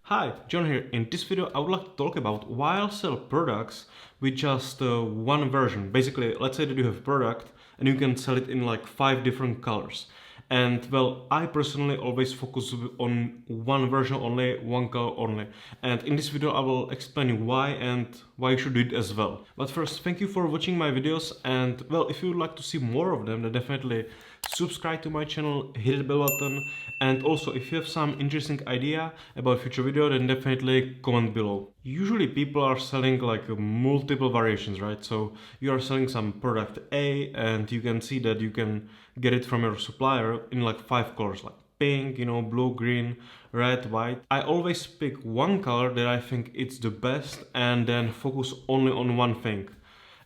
Hi, John here. In this video I would like to talk about why I'll sell products with just one version. Basically, let's say that you have a product and you can sell it in like 5 different colors. And well, I personally always focus on one version only, one color only. And in this video I will explain you why and why you should do it as well. But first, thank you for watching my videos, and well, if you would like to see more of them, then definitely subscribe to my channel, hit the bell button, and also if you have some interesting idea about future video, then definitely comment below. Usually people are selling like multiple variations, right? So you are selling some product A and you can see that you can get it from your supplier in like 5 colors, like pink, blue, green, red, white. I always pick one color that I think it's the best and then focus only on one thing.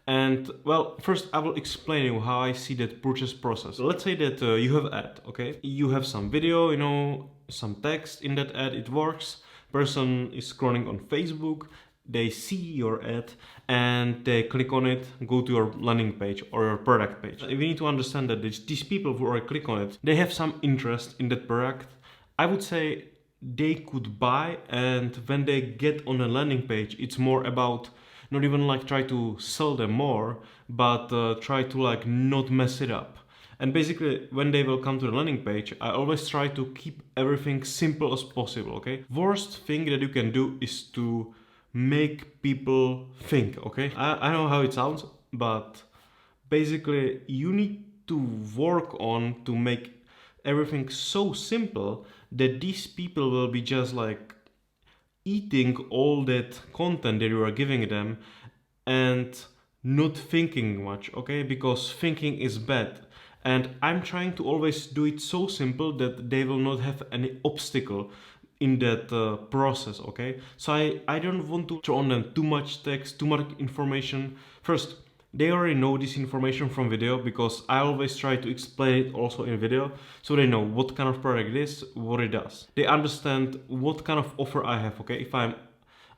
And well, first I will explain you how I see that purchase process. So let's say that you have ad, okay? You have some video, some text in that ad, it works. Person is scrolling on Facebook, they see your ad and they click on it, go to your landing page or your product page. We need to understand that these people who are click on it, they have some interest in that product. I would say they could buy, and when they get on the landing page, it's more about not even like try to sell them more, but try to like not mess it up. And basically, when they will come to the landing page, I always try to keep everything simple as possible, okay? Worst thing that you can do is to make people think, okay? I know how it sounds, but basically you need to work on to make everything so simple that these people will be just like eating all that content that you are giving them and not thinking much, okay? Because thinking is bad. And I'm trying to always do it so simple that they will not have any obstacle in that process, okay? So I don't want to throw on them too much text, too much information. First, they already know this information from video because I always try to explain it also in video, so they know what kind of product it is, what it does. They understand what kind of offer I have, okay? If I'm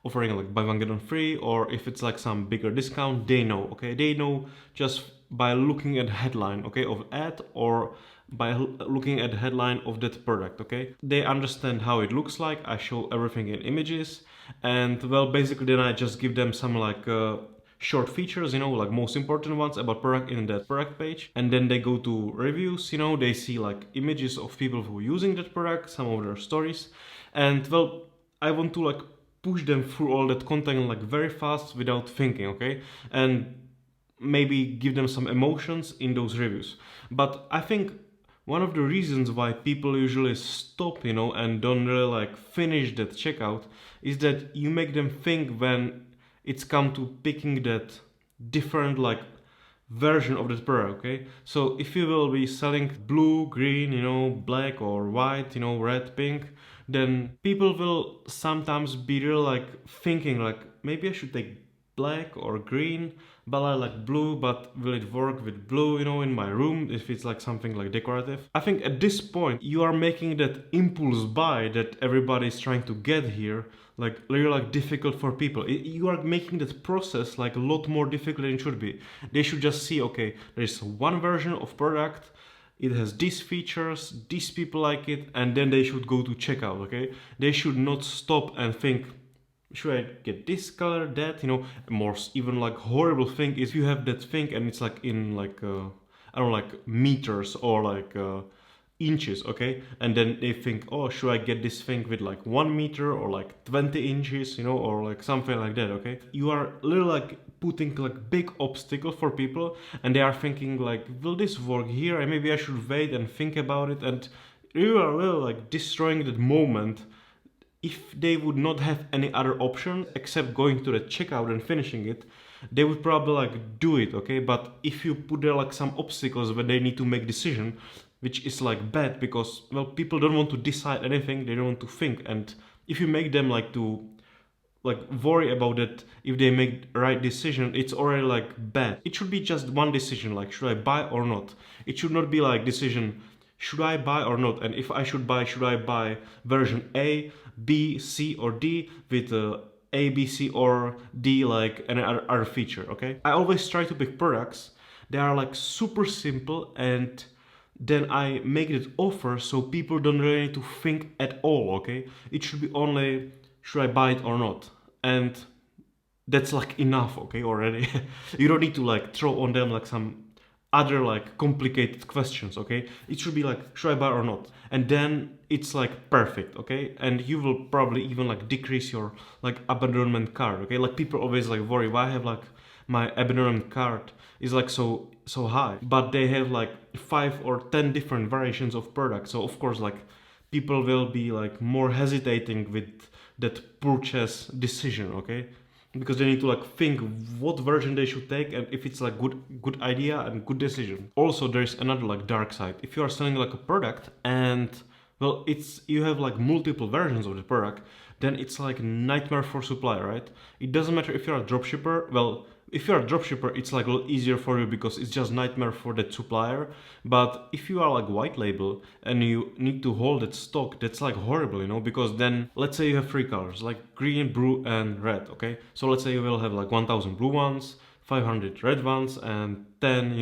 offering like buy one get one free, or if it's like some bigger discount, they know, okay? They know just by looking at the headline, okay, of ad, or by looking at the headline of that product, okay? They understand how it looks like. I show everything in images, and well, basically then I just give them some like short features, like most important ones about product in that product page. And then they go to reviews, they see like images of people who are using that product, some of their stories. And well, I want to like push them through all that content like very fast without thinking, okay? And maybe give them some emotions in those reviews. But I think one of the reasons why people usually stop, and don't really like finish that checkout is that you make them think when it's come to picking that different like version of that product, okay? So if you will be selling blue, green, black or white, red, pink, then people will sometimes be real like thinking like maybe I should take black or green, but I like blue, but will it work with blue, in my room if it's like something like decorative? I think at this point you are making that impulse buy that everybody is trying to get here like really like difficult for people. You are making that process like a lot more difficult than it should be. They should just see, okay, there is one version of product, it has these features, these people like it, and then they should go to checkout, okay? They should not stop and think, should I get this color, that, more even like horrible thing is you have that thing and it's like in like I don't know, like meters or like inches, okay? And then they think, oh, should I get this thing with like 1 meter or like 20 inches, or like something like that, okay? You are literally like putting like big obstacle for people, and they are thinking like, will this work here? And maybe I should wait and think about it. And you are really like destroying that moment. If they would not have any other option except going to the checkout and finishing it, they would probably like do it, okay? But if you put there like some obstacles where they need to make decision, which is like bad because, well, people don't want to decide anything, they don't want to think. And if you make them like to like worry about it, if they make the right decision, it's already like bad. It should be just one decision, like should I buy or not? It should not be like decision, should I buy or not? And if I should I buy version A, B, C or D with A, B, C or D like an other feature, okay? I always try to pick products that are like super simple, and then I make it offer so people don't really need to think at all, okay? It should be only, should I buy it or not? And that's like enough, okay, already. You don't need to like throw on them like some other like complicated questions, okay? It should be like, should I buy or not? And then it's like perfect, okay? And you will probably even like decrease your like abandonment cart, okay? Like people always like worry, why I have like my abandonment cart is like so high, but they have like 5 or 10 different variations of products. So of course like people will be like more hesitating with that purchase decision, okay? Because they need to like think what version they should take and if it's like good idea and good decision. Also, there's another like dark side. If you are selling like a product and well, it's you have like multiple versions of the product, then it's like a nightmare for supplier, right? It doesn't matter if you're a dropshipper. Well, if you're a dropshipper, it's like a little easier for you because it's just nightmare for that supplier. But if you are like white label and you need to hold that stock, that's like horrible, you know, because then let's say you have 3 colors like green, blue and red, okay? So let's say you will have like 1000 blue ones, 500 red ones and 10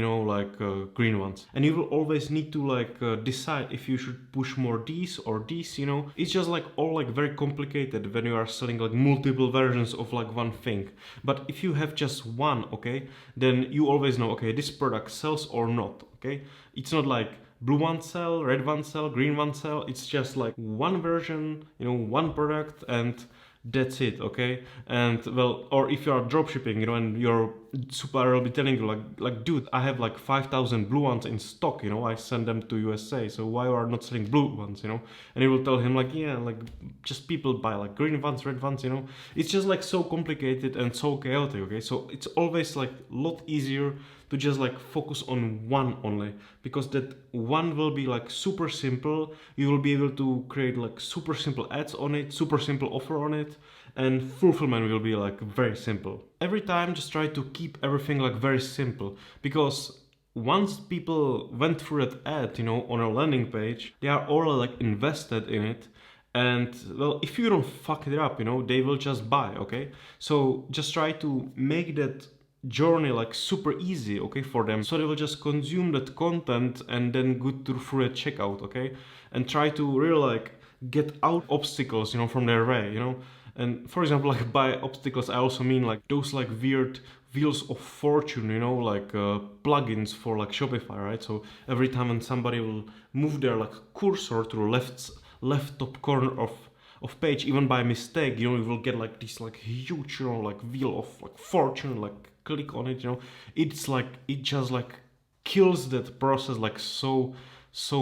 green ones, and you will always need to decide if you should push more these or these, you know. It's just like all like very complicated when you are selling like multiple versions of like one thing. But if you have just one, okay, then you always know, okay, this product sells or not, okay? It's not like blue one sell, red one sell, green one sell. It's just like one version, you know, one product, and that's it, okay? And well, or if you are dropshipping, you know, and your supplier will be telling you like dude, I have like 5000 blue ones in stock, you know, I send them to USA, so why you are not selling blue ones, you know? And you will tell him like, yeah, like just people buy like green ones, red ones, you know. It's just like so complicated and so chaotic, okay? So it's always like a lot easier to just like focus on one only, because that one will be like super simple. You will be able to create like super simple ads on it, super simple offer on it, and fulfillment will be like very simple. Every time just try to keep everything like very simple, because once people went through that ad, you know, on a landing page, they are all like invested in it. And well, if you don't fuck it up, you know, they will just buy, okay? So just try to make that journey like super easy, okay, for them, so they will just consume that content and then go through a checkout, okay? And try to really like get out obstacles, you know, from their way, you know. And for example, like by obstacles I also mean like those like weird wheels of fortune, you know, like plugins for like Shopify, right? So every time when somebody will move their like cursor to the left top corner of page, even by mistake, you know, you will get like this like huge, you know, like wheel of like fortune, like click on it, you know. It's like, it just like kills that process like so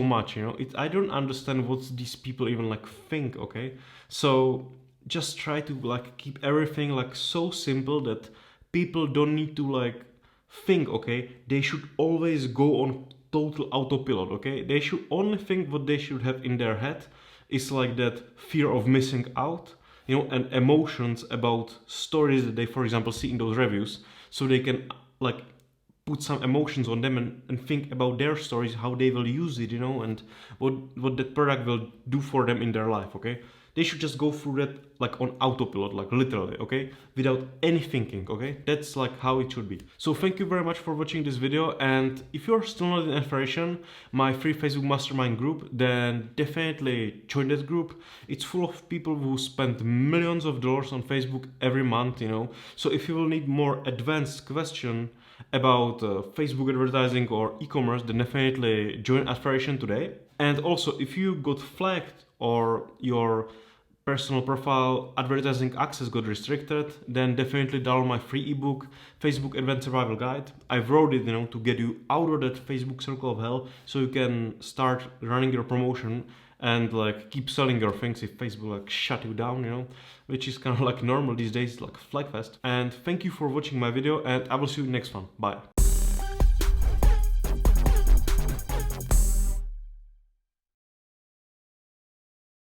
much, you know. I don't understand what these people even like think, okay? So just try to like keep everything like so simple that people don't need to like think, okay? They should always go on total autopilot, okay? They should only think what they should have in their head is like that fear of missing out, you know, and emotions about stories that they, for example, see in those reviews, so they can like put some emotions on them and think about their stories, how they will use it, you know, and what that product will do for them in their life, okay? They should just go through that like on autopilot, like literally, okay? Without any thinking, okay? That's like how it should be. So thank you very much for watching this video, and if you're still not in information, my free Facebook mastermind group, then definitely join that group. It's full of people who spend millions of dollars on Facebook every month, you know? So if you will need more advanced question about Facebook advertising or e-commerce, then definitely join Aspiration today. And also, if you got flagged or your personal profile advertising access got restricted, then definitely download my free ebook, Facebook Advanced Survival Guide. I wrote it, you know, to get you out of that Facebook circle of hell, so you can start running your promotion and like keep selling your things if Facebook like shut you down, you know, which is kind of like normal these days, like Flag Fest. And thank you for watching my video, and I will see you next one. Bye.